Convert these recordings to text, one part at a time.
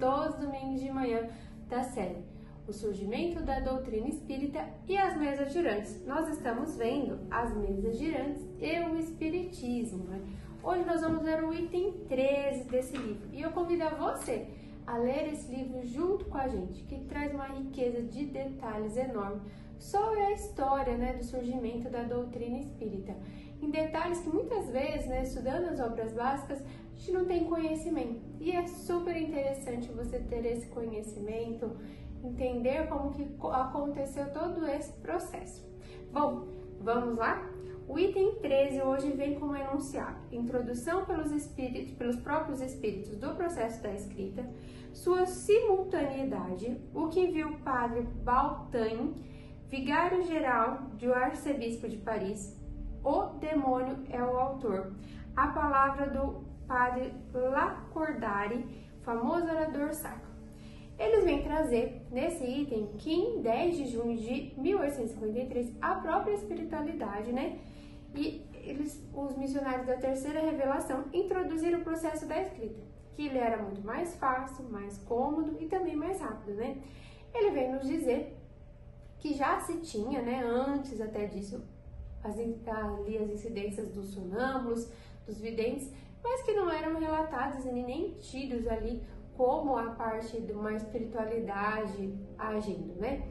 dos domingos de manhã da série O Surgimento da Doutrina Espírita e as Mesas Girantes. Nós estamos vendo as mesas girantes e o Espiritismo, né? Hoje nós vamos ver o item 13 desse livro e eu convido a você a ler esse livro junto com a gente, que traz uma riqueza de detalhes enorme sobre a história, né, do surgimento da doutrina espírita. Em detalhes que muitas vezes, né, estudando as obras básicas, a gente não tem conhecimento. E é super interessante você ter esse conhecimento, entender como que aconteceu todo esse processo. Bom, vamos lá? O item 13 hoje vem como enunciado: introdução pelos próprios espíritos do processo da escrita, sua simultaneidade, o que viu o padre Baltain, vigário-geral do arcebispo de Paris, o demônio é o autor, a palavra do padre Lacordaire, famoso orador sacro. Eles vêm trazer nesse item que em 10 de junho de 1853 a própria espiritualidade, né? E os missionários da Terceira Revelação introduziram o processo da escrita, que ele era muito mais fácil, mais cômodo e também mais rápido, né? Ele vem nos dizer que já se tinha, né, antes até disso, as incidências dos sonâmbulos, dos videntes, mas que não eram relatados e nem tidos ali como a parte de uma espiritualidade agindo, né?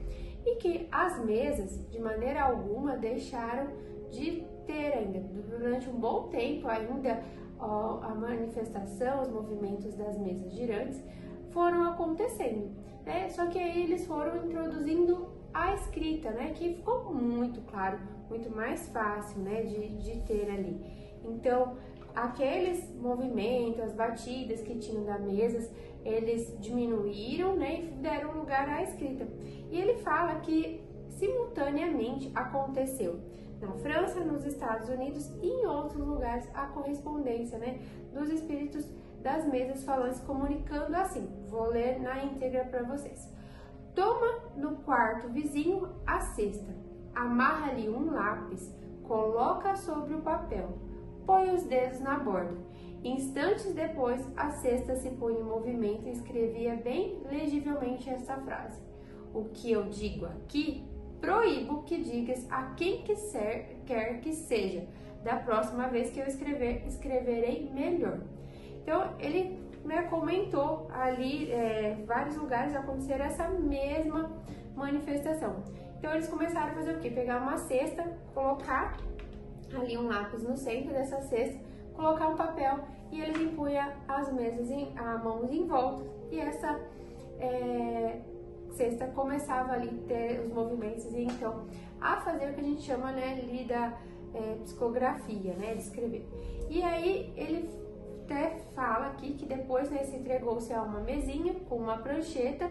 E que as mesas, de maneira alguma, deixaram de ter ainda, durante um bom tempo ainda, a manifestação, os movimentos das mesas girantes foram acontecendo, né? Só que aí eles foram introduzindo a escrita, né? Que ficou muito claro, muito mais fácil, né? De ter ali. Então, aqueles movimentos, as batidas que tinham das mesas, eles diminuíram, né? E deram lugar à escrita. E ele fala que simultaneamente aconteceu na França, nos Estados Unidos e em outros lugares a correspondência, né, dos espíritos das mesas falantes comunicando assim. Vou ler na íntegra para vocês. Toma no quarto vizinho a cesta, amarra-lhe um lápis, coloca sobre o papel, põe os dedos na borda. Instantes depois, a cesta se põe em movimento e escrevia bem legivelmente esta frase: o que eu digo aqui, proíbo que digas a quem quer que seja. Da próxima vez que eu escrever, escreverei melhor. Então, ele, né, comentou ali, vários lugares aconteceram essa mesma manifestação. Então, eles começaram a fazer o quê? Pegar uma cesta, colocar ali um lápis no centro dessa cesta, colocar um papel e eles impunham as mesas, a mãos em volta, e essa cesta começava ali a ter os movimentos e então a fazer o que a gente chama, né, ali da psicografia, né, de escrever. E aí ele até fala aqui que depois, né, se entregou-se a uma mesinha com uma prancheta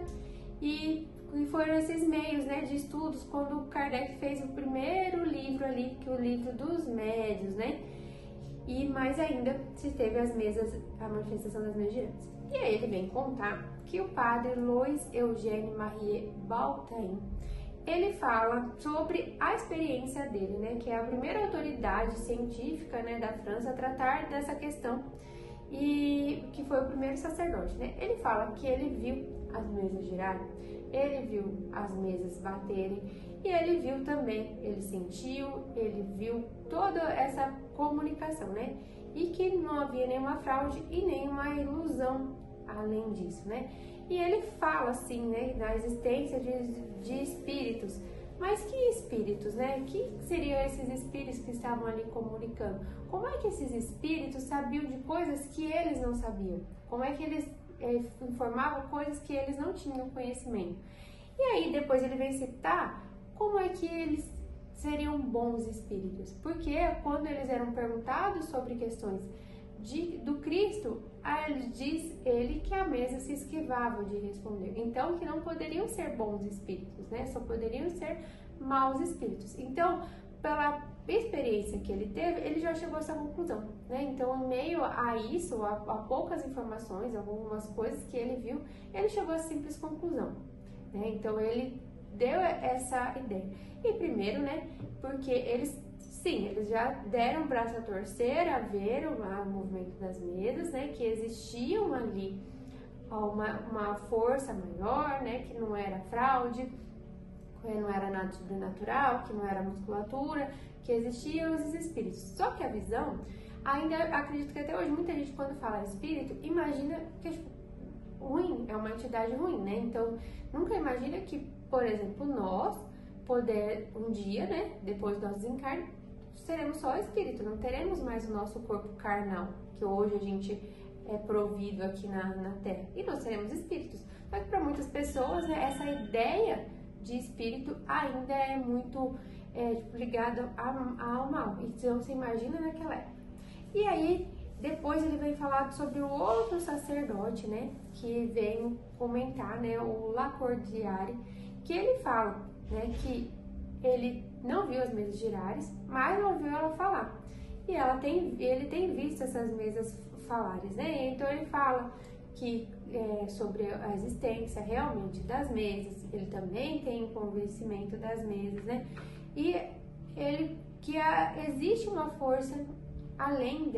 e foram esses meios, né, de estudos quando Kardec fez o primeiro livro ali, que é o livro dos médiuns, né, e mais ainda se teve as mesas, a manifestação das mesas girantes. E aí ele vem contar que o padre Louis Eugène Marie Baltain, ele fala sobre a experiência dele, né, que é a primeira autoridade científica, né, da França a tratar dessa questão e que foi o primeiro sacerdote, né? Ele fala que ele viu as mesas girarem, ele viu as mesas baterem e ele viu também, ele sentiu, ele viu toda essa comunicação, né? E que não havia nenhuma fraude e nenhuma ilusão além disso, né? E ele fala assim, né, da existência de espíritos. Mas que espíritos, né? Que seriam esses espíritos que estavam ali comunicando? Como é que esses espíritos sabiam de coisas que eles não sabiam? Como é que eles informavam coisas que eles não tinham conhecimento? E aí depois ele vem citar como é que eles seriam bons espíritos. Porque quando eles eram perguntados sobre questões do Cristo, diz ele que a mesa se esquivava de responder. Então, que não poderiam ser bons espíritos, né? Só poderiam ser maus espíritos. Então, pela experiência que ele teve, ele já chegou a essa conclusão, né? Então, em meio a isso, a poucas informações, algumas coisas que ele viu, ele chegou a simples conclusão, né? Então, ele deu essa ideia. E primeiro, né, porque eles já deram o braço a torcer, a ver o movimento das mesas, né, que existiam ali uma força maior, né, que não era fraude, não era nada sobrenatural, que não era musculatura, que existiam os espíritos. Só que a visão, ainda acredito que até hoje muita gente quando fala espírito, imagina que é ruim, é uma entidade ruim, né? Então, nunca imagina que, por exemplo, nós poder um dia, né, depois do nosso desencarne, seremos só espírito, não teremos mais o nosso corpo carnal, que hoje a gente é provido aqui na Terra, e nós seremos espíritos. Mas para muitas pessoas, né, essa ideia de espírito ainda é muito ligada ao mal. Então você imagina naquela época. E aí, depois ele vem falar sobre o outro sacerdote, né, que vem comentar, né, o Lacordaire, que ele fala, né, que ele não viu as mesas girares, mas ouviu ela falar. E ele tem visto essas mesas falares, né? Então ele fala que sobre a existência realmente das mesas, ele também tem convencimento das mesas, né? E existe uma força além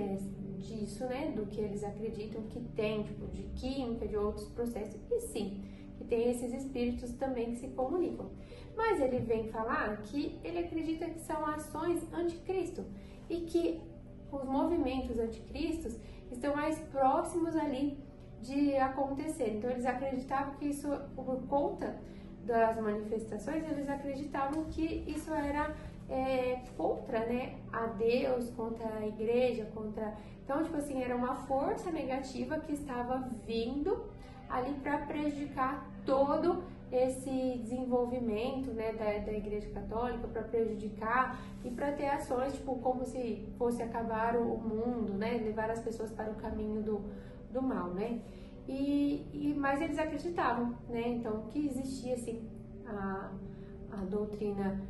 disso, né? Do que eles acreditam que tem, tipo, de química, de outros processos, e sim, que tem esses espíritos também que se comunicam. Mas ele vem falar que ele acredita que são ações anticristo e que os movimentos anticristos estão mais próximos ali de acontecer. Então eles acreditavam que isso, por conta das manifestações, eles acreditavam que isso era contra, né, a Deus, contra a igreja, Então, tipo assim, era uma força negativa que estava vindo ali para prejudicar todo esse desenvolvimento, né, da Igreja Católica, para prejudicar e para ter ações, tipo, como se fosse acabar o mundo, né, levar as pessoas para o caminho do mal, né, mas eles acreditavam, né, então, que existia, assim, a doutrina,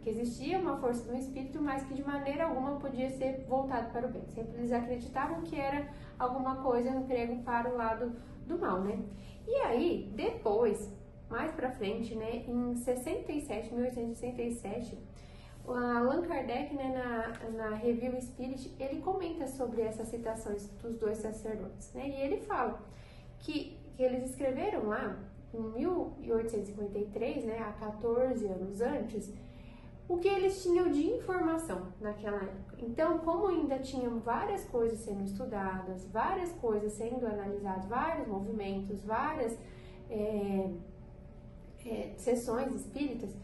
que existia uma força do espírito, mas que de maneira alguma podia ser voltado para o bem. Sempre eles acreditavam que era alguma coisa no grego para o lado do mal, né? E aí, depois, mais pra frente, né, em 1867, Allan Kardec, né, na Review Spirit, ele comenta sobre essas citações dos dois sacerdotes, né? E ele fala que eles escreveram lá, em 1853, né, há 14 anos antes, o que eles tinham de informação naquela época. Então, como ainda tinham várias coisas sendo estudadas, várias coisas sendo analisadas, vários movimentos, várias sessões espíritas,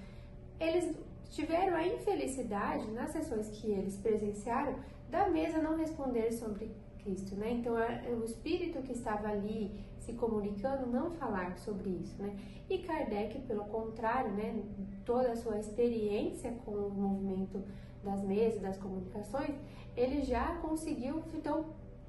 eles tiveram a infelicidade, nas sessões que eles presenciaram, da mesa não responder sobre Cristo, né? Então, o espírito que estava ali se comunicando não falar sobre isso, né? E Kardec, pelo contrário, né, toda a sua experiência com o movimento das mesas, das comunicações, ele já conseguiu, então,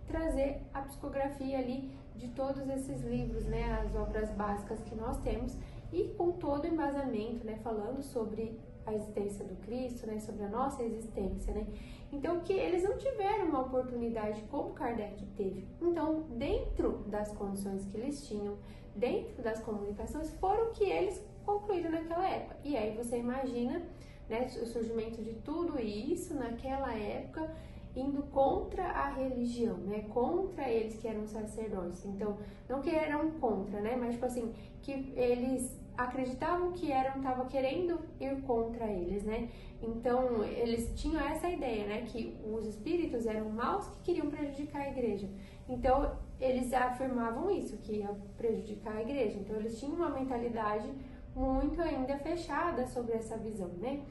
trazer a psicografia ali de todos esses livros, né, as obras básicas que nós temos, e com todo o embasamento, né, falando sobre a existência do Cristo, né, sobre a nossa existência, né. Então, que eles não tiveram uma oportunidade como Kardec teve. Então, dentro das condições que eles tinham, dentro das comunicações, foram que eles concluíram naquela época. E aí você imagina, né, o surgimento de tudo isso naquela época, indo contra a religião, né, contra eles que eram sacerdotes. Então, não que eram contra, né, mas tipo assim, que eles acreditavam que estavam querendo ir contra eles, né? Então, eles tinham essa ideia, né? Que os espíritos eram maus que queriam prejudicar a igreja. Então, eles afirmavam isso, que ia prejudicar a igreja. Então, eles tinham uma mentalidade muito ainda fechada sobre essa visão, né?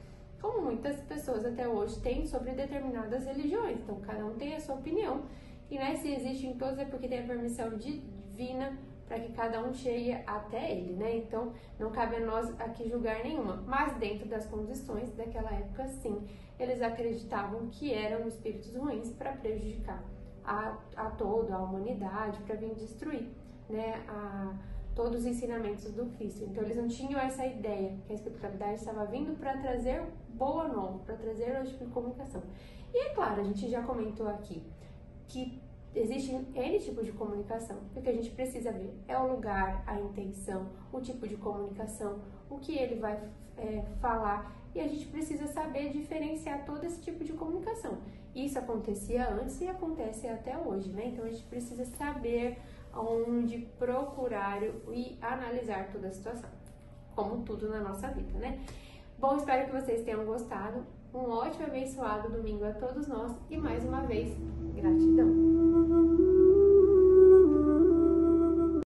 Como muitas pessoas até hoje têm sobre determinadas religiões. Então, cada um tem a sua opinião. E, né, se existem todos é porque tem a permissão divina para que cada um chegue até ele, né? Então, não cabe a nós aqui julgar nenhuma. Mas dentro das condições daquela época, sim, eles acreditavam que eram espíritos ruins para prejudicar a toda a humanidade, para vir destruir, né, todos os ensinamentos do Cristo. Então, eles não tinham essa ideia que a espiritualidade estava vindo para trazer boa nova, para trazer outro tipo de comunicação. E é claro, a gente já comentou aqui que existem N tipos de comunicação. O que a gente precisa ver é o lugar, a intenção, o tipo de comunicação, o que ele vai falar. E a gente precisa saber diferenciar todo esse tipo de comunicação. Isso acontecia antes e acontece até hoje, né? Então a gente precisa saber onde procurar e analisar toda a situação, como tudo na nossa vida, né? Bom, espero que vocês tenham gostado. Um ótimo e abençoado domingo a todos nós e mais uma vez, gratidão!